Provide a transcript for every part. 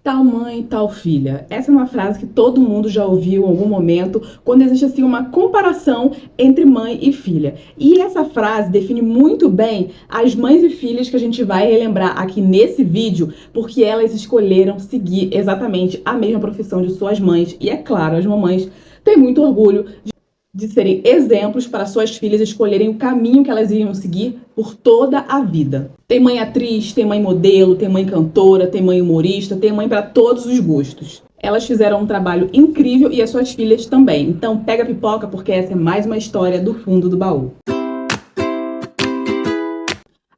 Tal mãe, tal filha. Essa é uma frase que todo mundo já ouviu em algum momento, quando existe assim uma comparação entre mãe e filha. E essa frase define muito bem as mães e filhas que a gente vai relembrar aqui nesse vídeo, porque elas escolheram seguir exatamente a mesma profissão de suas mães. E é claro, as mamães têm muito orgulho de serem exemplos para suas filhas escolherem o caminho que elas iriam seguir por toda a vida. Tem mãe atriz, tem mãe modelo, tem mãe cantora, tem mãe humorista, tem mãe para todos os gostos. Elas fizeram um trabalho incrível e as suas filhas também. Então pega a pipoca porque essa é mais uma história do fundo do baú.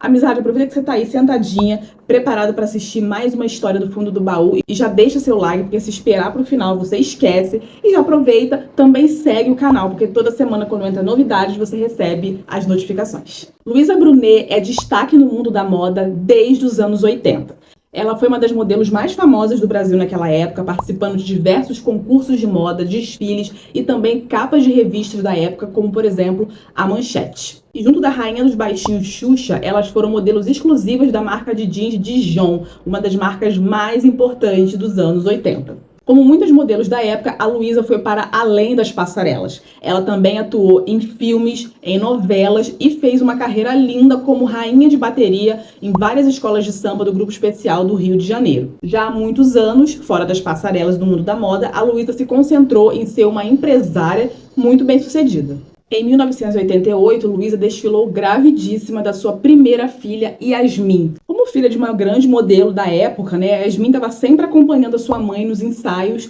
Amizade, aproveita que você tá aí sentadinha, preparado para assistir mais uma história do fundo do baú e já deixa seu like, porque se esperar pro final você esquece. E já aproveita, também segue o canal, porque toda semana quando entra novidades você recebe as notificações. Luísa Brunet é destaque no mundo da moda desde os anos 80. Ela foi uma das modelos mais famosas do Brasil naquela época, participando de diversos concursos de moda, desfiles e também capas de revistas da época, como por exemplo a Manchete. E junto da rainha dos baixinhos Xuxa, elas foram modelos exclusivas da marca de jeans Dijon, uma das marcas mais importantes dos anos 80. Como muitos modelos da época, a Luísa foi para além das passarelas. Ela também atuou em filmes, em novelas e fez uma carreira linda como rainha de bateria em várias escolas de samba do Grupo Especial do Rio de Janeiro. Já há muitos anos, fora das passarelas do mundo da moda, a Luísa se concentrou em ser uma empresária muito bem-sucedida. Em 1988, Luísa desfilou gravidíssima da sua primeira filha, Yasmin. Como filha de uma grande modelo da época, né, Yasmin estava sempre acompanhando a sua mãe nos ensaios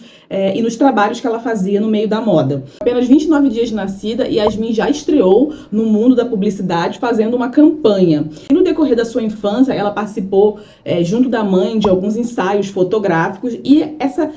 e nos trabalhos que ela fazia no meio da moda. Apenas 29 dias de nascida, Yasmin já estreou no mundo da publicidade fazendo uma campanha. E no decorrer da sua infância, ela participou junto da mãe de alguns ensaios fotográficos e essa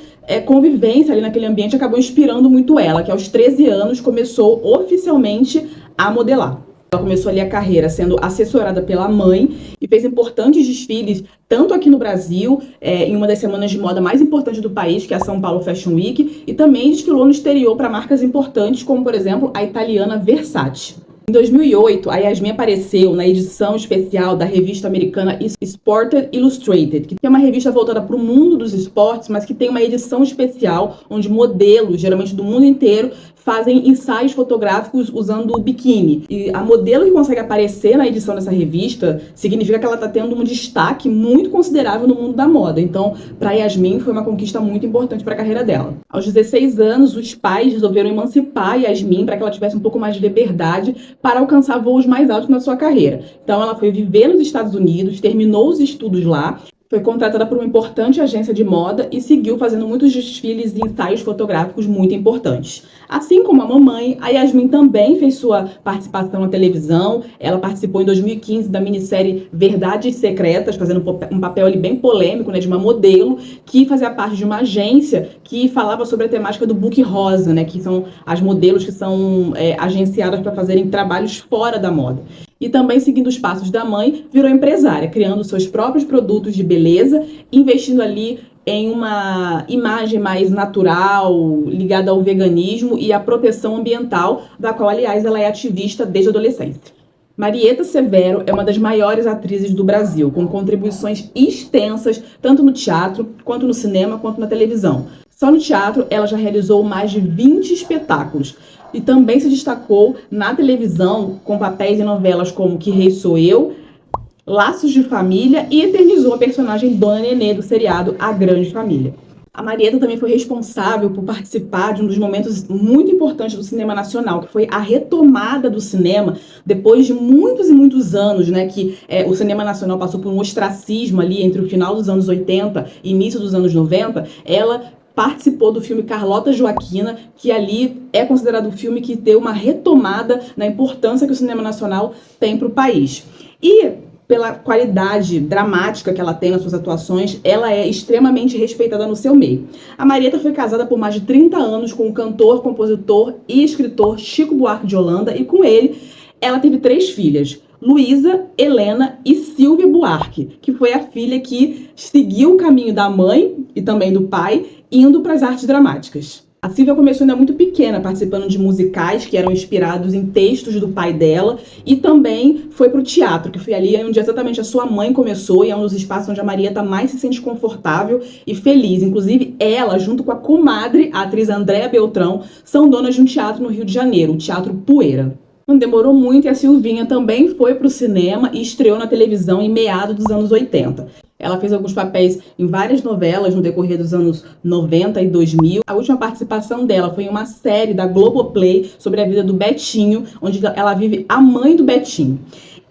convivência ali naquele ambiente acabou inspirando muito ela, que aos 13 anos começou oficialmente a modelar. Ela começou ali a carreira sendo assessorada pela mãe e fez importantes desfiles, tanto aqui no Brasil, em uma das semanas de moda mais importantes do país, que é a São Paulo Fashion Week, e também desfilou no exterior para marcas importantes, como por exemplo a italiana Versace. Em 2008, a Yasmin apareceu na edição especial da revista americana Sports Illustrated, que é uma revista voltada para o mundo dos esportes, mas que tem uma edição especial onde modelos, geralmente do mundo inteiro, fazem ensaios fotográficos usando o biquíni. E a modelo que consegue aparecer na edição dessa revista significa que ela está tendo um destaque muito considerável no mundo da moda. Então, para Yasmin, foi uma conquista muito importante para a carreira dela. Aos 16 anos, os pais resolveram emancipar Yasmin para que ela tivesse um pouco mais de liberdade para alcançar voos mais altos na sua carreira. Então, ela foi viver nos Estados Unidos, terminou os estudos lá, foi contratada por uma importante agência de moda e seguiu fazendo muitos desfiles e ensaios fotográficos muito importantes. Assim como a mamãe, a Yasmin também fez sua participação na televisão. Ela participou em 2015 da minissérie Verdades Secretas, fazendo um papel ali bem polêmico, né, de uma modelo que fazia parte de uma agência que falava sobre a temática do book rosa, né, que são as modelos que são agenciadas para fazerem trabalhos fora da moda. E também, seguindo os passos da mãe, virou empresária, criando seus próprios produtos de beleza, investindo ali em uma imagem mais natural, ligada ao veganismo e à proteção ambiental, da qual, aliás, ela é ativista desde a adolescência. Marieta Severo é uma das maiores atrizes do Brasil, com contribuições extensas, tanto no teatro, quanto no cinema, quanto na televisão. Só no teatro, ela já realizou mais de 20 espetáculos. E também se destacou na televisão com papéis em novelas como Que Rei Sou Eu, Laços de Família e eternizou a personagem Dona Nenê do seriado A Grande Família. A Marieta também foi responsável por participar de um dos momentos muito importantes do cinema nacional, que foi a retomada do cinema depois de muitos e muitos anos, né, que o cinema nacional passou por um ostracismo ali entre o final dos anos 80 e início dos anos 90. Ela participou do filme Carlota Joaquina, que ali é considerado um filme que deu uma retomada na importância que o cinema nacional tem para o país. E pela qualidade dramática que ela tem nas suas atuações, ela é extremamente respeitada no seu meio. A Marieta foi casada por mais de 30 anos com o cantor, compositor e escritor Chico Buarque de Holanda, e com ele ela teve 3 filhas, Luísa, Helena e Silvia Buarque, que foi a filha que seguiu o caminho da mãe e também do pai, indo para as artes dramáticas. A Silvia começou ainda muito pequena, participando de musicais que eram inspirados em textos do pai dela, e também foi para o teatro, que foi ali onde exatamente a sua mãe começou, e é um dos espaços onde a Marieta mais se sente confortável e feliz. Inclusive, ela, junto com a comadre, a atriz Andréa Beltrão, são donas de um teatro no Rio de Janeiro, o Teatro Poeira. Não demorou muito e a Silvinha também foi para o cinema e estreou na televisão em meados dos anos 80. Ela fez alguns papéis em várias novelas no decorrer dos anos 90 e 2000. A última participação dela foi em uma série da Globoplay sobre a vida do Betinho, onde ela vive a mãe do Betinho.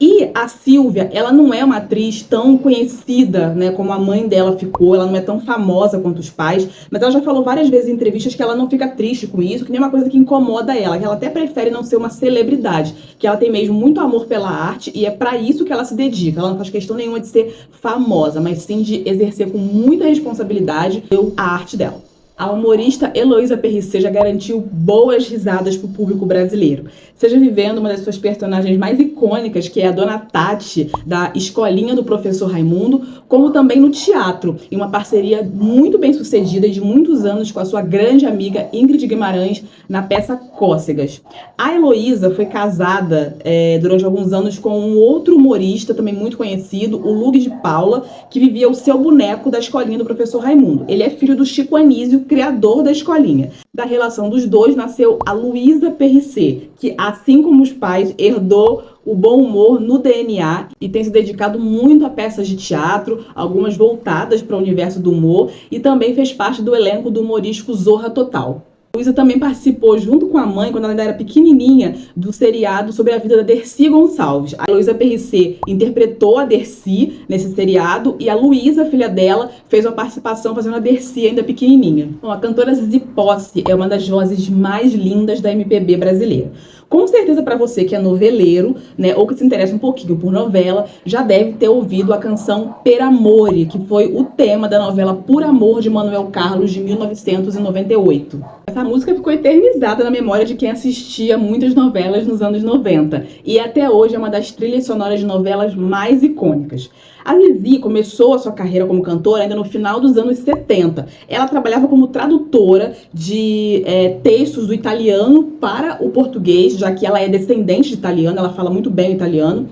E a Silvia, ela não é uma atriz tão conhecida, né, como a mãe dela ficou, ela não é tão famosa quanto os pais, mas ela já falou várias vezes em entrevistas que ela não fica triste com isso, que nem uma coisa que incomoda ela, que ela até prefere não ser uma celebridade, que ela tem mesmo muito amor pela arte e é pra isso que ela se dedica. Ela não faz questão nenhuma de ser famosa, mas sim de exercer com muita responsabilidade a arte dela. A humorista Heloísa Perricet já garantiu boas risadas para o público brasileiro, seja vivendo uma das suas personagens mais icônicas, que é a Dona Tati, da Escolinha do Professor Raimundo, como também no teatro, em uma parceria muito bem sucedida e de muitos anos com a sua grande amiga Ingrid Guimarães, na peça Cócegas. A Heloísa foi casada durante alguns anos com um outro humorista também muito conhecido, o Lug de Paula, que vivia o seu boneco da Escolinha do Professor Raimundo. Ele é filho do Chico Anísio, criador da Escolinha. Da relação dos dois nasceu a Luísa Perricet, que, assim como os pais, herdou o bom humor no DNA e tem se dedicado muito a peças de teatro, algumas voltadas para o universo do humor, e também fez parte do elenco do humorístico Zorra Total. Luísa também participou, junto com a mãe, quando ela ainda era pequenininha, do seriado sobre a vida da Dercy Gonçalves. A Heloísa Perricet interpretou a Dercy nesse seriado e a Luísa, filha dela, fez uma participação fazendo a Dercy ainda pequenininha. Bom, a cantora Zizi Posse é uma das vozes mais lindas da MPB brasileira. Com certeza, para você que é noveleiro, né, ou que se interessa um pouquinho por novela, já deve ter ouvido a canção Per Amore, que foi o tema da novela Por Amor de Manuel Carlos, de 1998. Essa música ficou eternizada na memória de quem assistia muitas novelas nos anos 90 e até hoje é uma das trilhas sonoras de novelas mais icônicas. A Zizi começou a sua carreira como cantora ainda no final dos anos 70. Ela trabalhava como tradutora de textos do italiano para o português, já que ela é descendente de italiano, ela fala muito bem o italiano.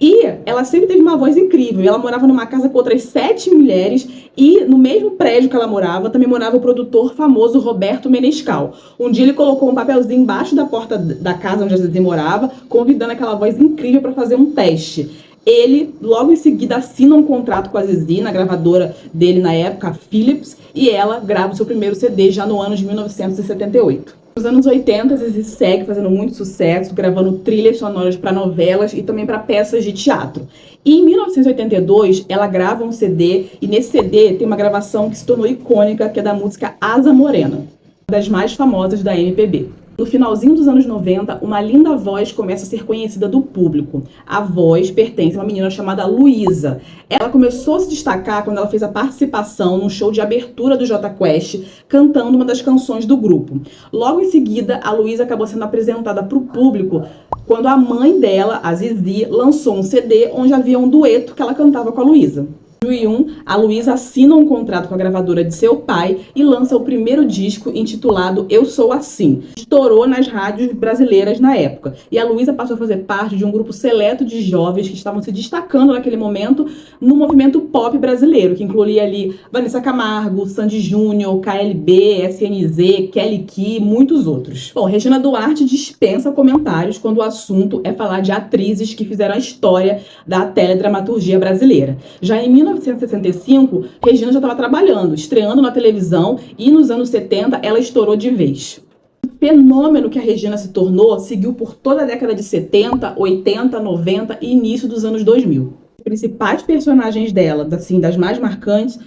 E ela sempre teve uma voz incrível. Ela morava numa casa com outras 7 mulheres e no mesmo prédio que ela morava, também morava o produtor famoso Roberto Menescal. Um dia ele colocou um papelzinho embaixo da porta da casa onde a Zizi morava, convidando aquela voz incrível para fazer um teste. Ele, logo em seguida, assina um contrato com a Zizi, na gravadora dele na época, a Philips, e ela grava o seu primeiro CD já no ano de 1978. Nos anos 80, a Zizi segue fazendo muito sucesso, gravando trilhas sonoras para novelas e também para peças de teatro. E em 1982, ela grava um CD, e nesse CD tem uma gravação que se tornou icônica, que é da música Asa Morena, uma das mais famosas da MPB. No finalzinho dos anos 90, uma linda voz começa a ser conhecida do público. A voz pertence a uma menina chamada Luísa. Ela começou a se destacar quando ela fez a participação num show de abertura do Jota Quest, cantando uma das canções do grupo. Logo em seguida, a Luísa acabou sendo apresentada para o público quando a mãe dela, a Zizi, lançou um CD onde havia um dueto que ela cantava com a Luísa. Em 2001, a Luísa assina um contrato com a gravadora de seu pai e lança o primeiro disco intitulado Eu Sou Assim. Estourou nas rádios brasileiras na época. E a Luísa passou a fazer parte de um grupo seleto de jovens que estavam se destacando naquele momento no movimento pop brasileiro, que incluía ali Vanessa Camargo, Sandy Júnior, KLB, SNZ, Kelly Key e muitos outros. Bom, Regina Duarte dispensa comentários quando o assunto é falar de atrizes que fizeram a história da teledramaturgia brasileira. Já em 1965, Regina já estava trabalhando, estreando na televisão e nos anos 70 ela estourou de vez. O fenômeno que a Regina se tornou seguiu por toda a década de 70, 80, 90 e início dos anos 2000. Os principais personagens dela, assim, das mais marcantes,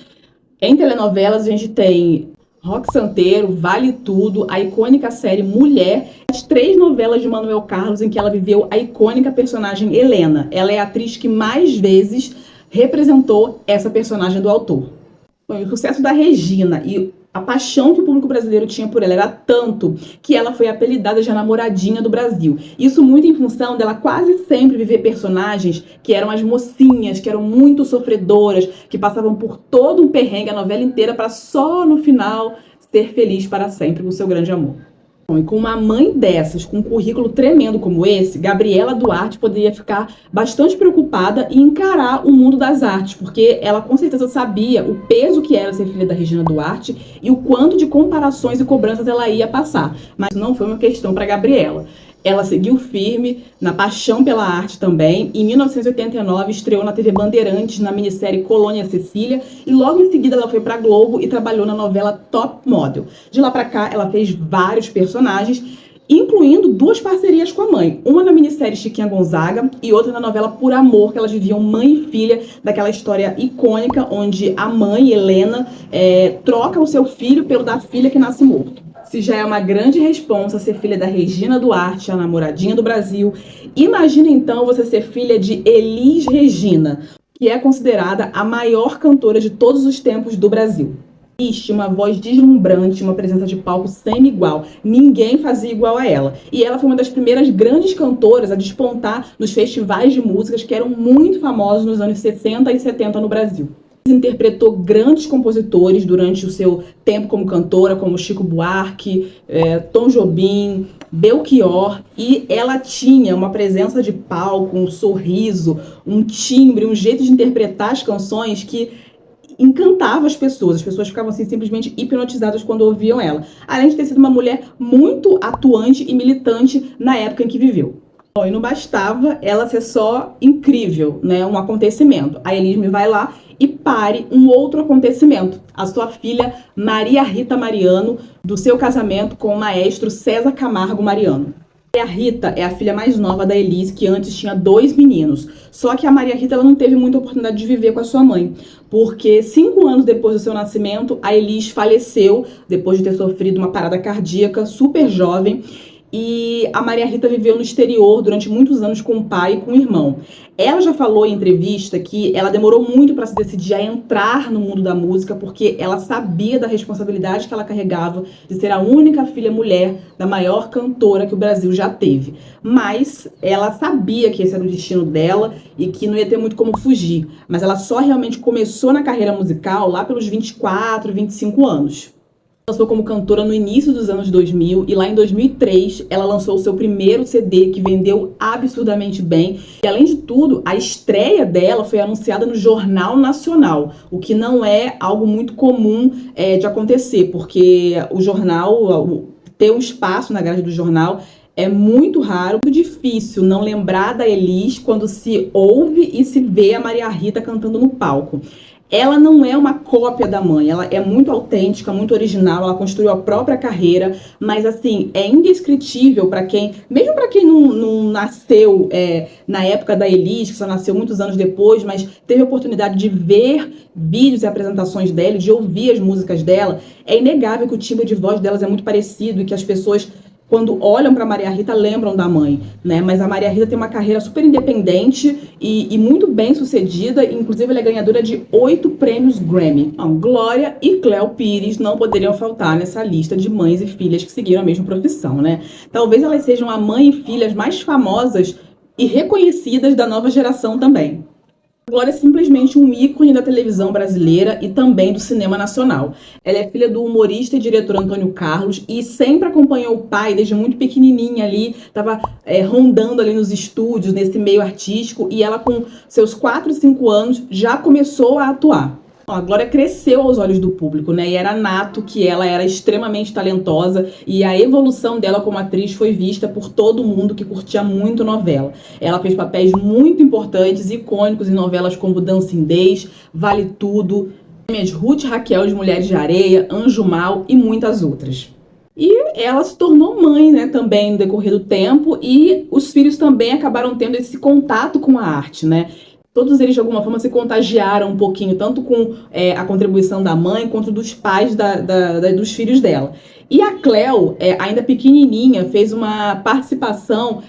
em telenovelas a gente tem Roque Santeiro, Vale Tudo, a icônica série Mulher, as 3 novelas de Manuel Carlos em que ela viveu a icônica personagem Helena. Ela é a atriz que mais vezes representou essa personagem do autor. Bom, o sucesso da Regina e a paixão que o público brasileiro tinha por ela era tanto que ela foi apelidada de a namoradinha do Brasil. Isso muito em função dela quase sempre viver personagens que eram as mocinhas, que eram muito sofredoras, que passavam por todo um perrengue a novela inteira para só no final ser feliz para sempre com seu grande amor. Bom, e com uma mãe dessas, com um currículo tremendo como esse, Gabriela Duarte poderia ficar bastante preocupada e encarar o mundo das artes, porque ela com certeza sabia o peso que era ser filha da Regina Duarte e o quanto de comparações e cobranças ela ia passar. Mas não foi uma questão para Gabriela. Ela seguiu firme, na paixão pela arte também. Em 1989, estreou na TV Bandeirantes, na minissérie Colônia Cecília, e logo em seguida ela foi para Globo e trabalhou na novela Top Model. De lá para cá, ela fez vários personagens, incluindo 2 parcerias com a mãe. Uma na minissérie Chiquinha Gonzaga e outra na novela Por Amor, que elas viviam mãe e filha, daquela história icônica onde a mãe, Helena, troca o seu filho pelo da filha que nasce morto. Se já é uma grande responsa ser filha da Regina Duarte, a namoradinha do Brasil, imagina então você ser filha de Elis Regina, que é considerada a maior cantora de todos os tempos do Brasil. Tinha uma voz deslumbrante, uma presença de palco sem igual. Ninguém fazia igual a ela. E ela foi uma das primeiras grandes cantoras a despontar nos festivais de músicas que eram muito famosos nos anos 60 e 70 no Brasil. Interpretou grandes compositores durante o seu tempo como cantora, como Chico Buarque, Tom Jobim, Belchior, e ela tinha uma presença de palco, um sorriso, um timbre, um jeito de interpretar as canções que encantava as pessoas ficavam assim simplesmente hipnotizadas quando ouviam ela, além de ter sido uma mulher muito atuante e militante na época em que viveu. Bom, e não bastava ela ser só incrível, né, um acontecimento. A Elis me vai lá e pare um outro acontecimento. A sua filha Maria Rita Mariano, do seu casamento com o maestro César Camargo Mariano. Maria Rita é a filha mais nova da Elis, que antes tinha 2 meninos. Só que a Maria Rita ela não teve muita oportunidade de viver com a sua mãe, porque 5 anos depois do seu nascimento, a Elis faleceu depois de ter sofrido uma parada cardíaca super jovem. E a Maria Rita viveu no exterior durante muitos anos com o pai e com o irmão. Ela já falou em entrevista que ela demorou muito para se decidir a entrar no mundo da música, porque ela sabia da responsabilidade que ela carregava de ser a única filha mulher da maior cantora que o Brasil já teve. Mas ela sabia que esse era o destino dela e que não ia ter muito como fugir. Mas ela só realmente começou na carreira musical lá pelos 24, 25 anos. Lançou como cantora no início dos anos 2000 e lá em 2003 ela lançou o seu primeiro CD que vendeu absurdamente bem. E além de tudo, a estreia dela foi anunciada no Jornal Nacional, o que não é algo muito comum de acontecer, porque o jornal, ter um espaço na grade do jornal é muito raro, muito difícil não lembrar da Elis quando se ouve e se vê a Maria Rita cantando no palco. Ela não é uma cópia da mãe, ela é muito autêntica, muito original, ela construiu a própria carreira, mas assim, é indescritível para quem, mesmo para quem não nasceu na época da Elis, que só nasceu muitos anos depois, mas teve a oportunidade de ver vídeos e apresentações dela, de ouvir as músicas dela, é inegável que o timbre de voz delas é muito parecido e que as pessoas, quando olham para Maria Rita, lembram da mãe, né? Mas a Maria Rita tem uma carreira super independente e muito bem sucedida, inclusive ela é ganhadora de 8 prêmios Grammy. Então, Glória e Cléo Pires não poderiam faltar nessa lista de mães e filhas que seguiram a mesma profissão, né? Talvez elas sejam a mãe e filhas mais famosas e reconhecidas da nova geração também. Glória é simplesmente um ícone da televisão brasileira e também do cinema nacional. Ela é filha do humorista e diretor Antônio Carlos e sempre acompanhou o pai desde muito pequenininha ali, estava rondando ali nos estúdios, nesse meio artístico, e ela com seus 4, 5 anos já começou a atuar. A Glória cresceu aos olhos do público, né? E era nato que ela era extremamente talentosa e a evolução dela como atriz foi vista por todo mundo que curtia muito novela. Ela fez papéis muito importantes e icônicos em novelas como Dancing Days, Vale Tudo, Ruth e Raquel de Mulheres de Areia, Anjo Mal e muitas outras. E ela se tornou mãe, né, também no decorrer do tempo, e os filhos também acabaram tendo esse contato com a arte, né? Todos eles, de alguma forma, se contagiaram um pouquinho, tanto com a contribuição da mãe, quanto dos pais dos filhos dela. E a Cléo, ainda pequenininha, fez uma participação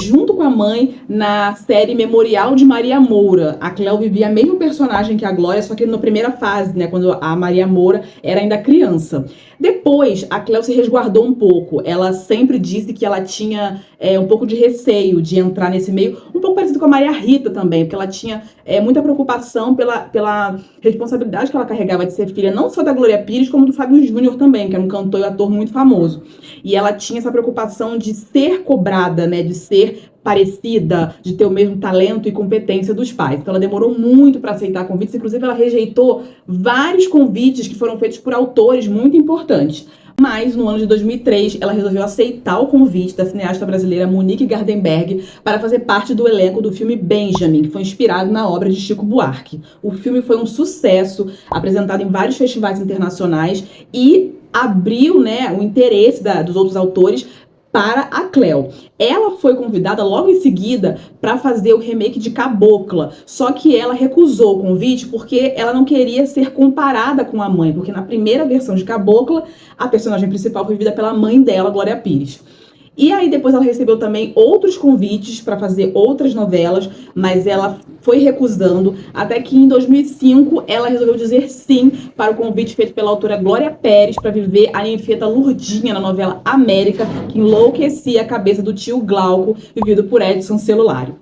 junto com a mãe na série Memorial de Maria Moura. A Cléo vivia a mesma personagem que a Glória, só que na primeira fase, né, quando a Maria Moura era ainda criança. Depois, a Cléo se resguardou um pouco. Ela sempre disse que ela tinha um pouco de receio de entrar nesse meio, um pouco parecido com a Maria Rita também, porque ela tinha tinha muita preocupação pela responsabilidade que ela carregava de ser filha não só da Glória Pires, como do Fábio Júnior também, que era um cantor e ator muito famoso. E ela tinha essa preocupação de ser cobrada, né, de ser parecida, de ter o mesmo talento e competência dos pais. Então ela demorou muito para aceitar convites, inclusive ela rejeitou vários convites que foram feitos por autores muito importantes. Mas, no ano de 2003, ela resolveu aceitar o convite da cineasta brasileira Monique Gardenberg para fazer parte do elenco do filme Benjamin, que foi inspirado na obra de Chico Buarque. O filme foi um sucesso, apresentado em vários festivais internacionais e abriu, né, o interesse dos outros autores para a Cleo. Ela foi convidada logo em seguida para fazer o remake de Cabocla, só que ela recusou o convite porque ela não queria ser comparada com a mãe, porque na primeira versão de Cabocla, a personagem principal foi vivida pela mãe dela, Glória Pires. E aí depois ela recebeu também outros convites para fazer outras novelas, mas ela foi recusando, até que em 2005 ela resolveu dizer sim para o convite feito pela autora Glória Pérez para viver a ninfeta Lurdinha na novela América, que enlouquecia a cabeça do tio Glauco, vivido por Edson Celulari.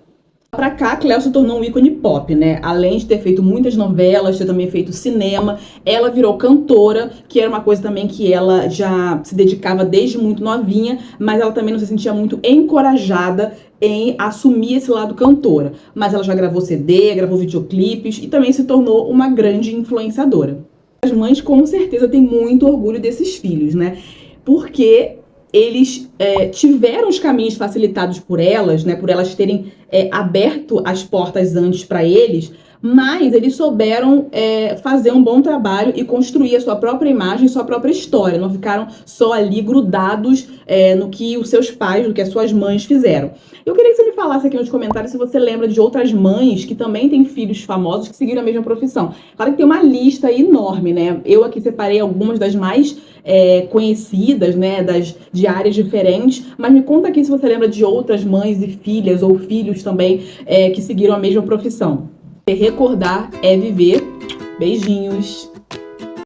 Pra cá, a Cleo se tornou um ícone pop, né? Além de ter feito muitas novelas, ter também feito cinema, ela virou cantora, que era uma coisa também que ela já se dedicava desde muito novinha, mas ela também não se sentia muito encorajada em assumir esse lado cantora. Mas ela já gravou CD, gravou videoclipes e também se tornou uma grande influenciadora. As mães com certeza têm muito orgulho desses filhos, né? Porque eles tiveram os caminhos facilitados por elas, né, por elas terem aberto as portas antes para eles, mas eles souberam fazer um bom trabalho e construir a sua própria imagem, sua própria história. Não ficaram só ali grudados no que os seus pais, no que as suas mães fizeram. Eu queria que você me falasse aqui nos comentários se você lembra de outras mães que também têm filhos famosos que seguiram a mesma profissão. Claro que tem uma lista enorme, né? Eu aqui separei algumas das mais conhecidas, né, de áreas diferentes, mas me conta aqui se você lembra de outras mães e filhas ou filhos também que seguiram a mesma profissão. Recordar é viver. Beijinhos!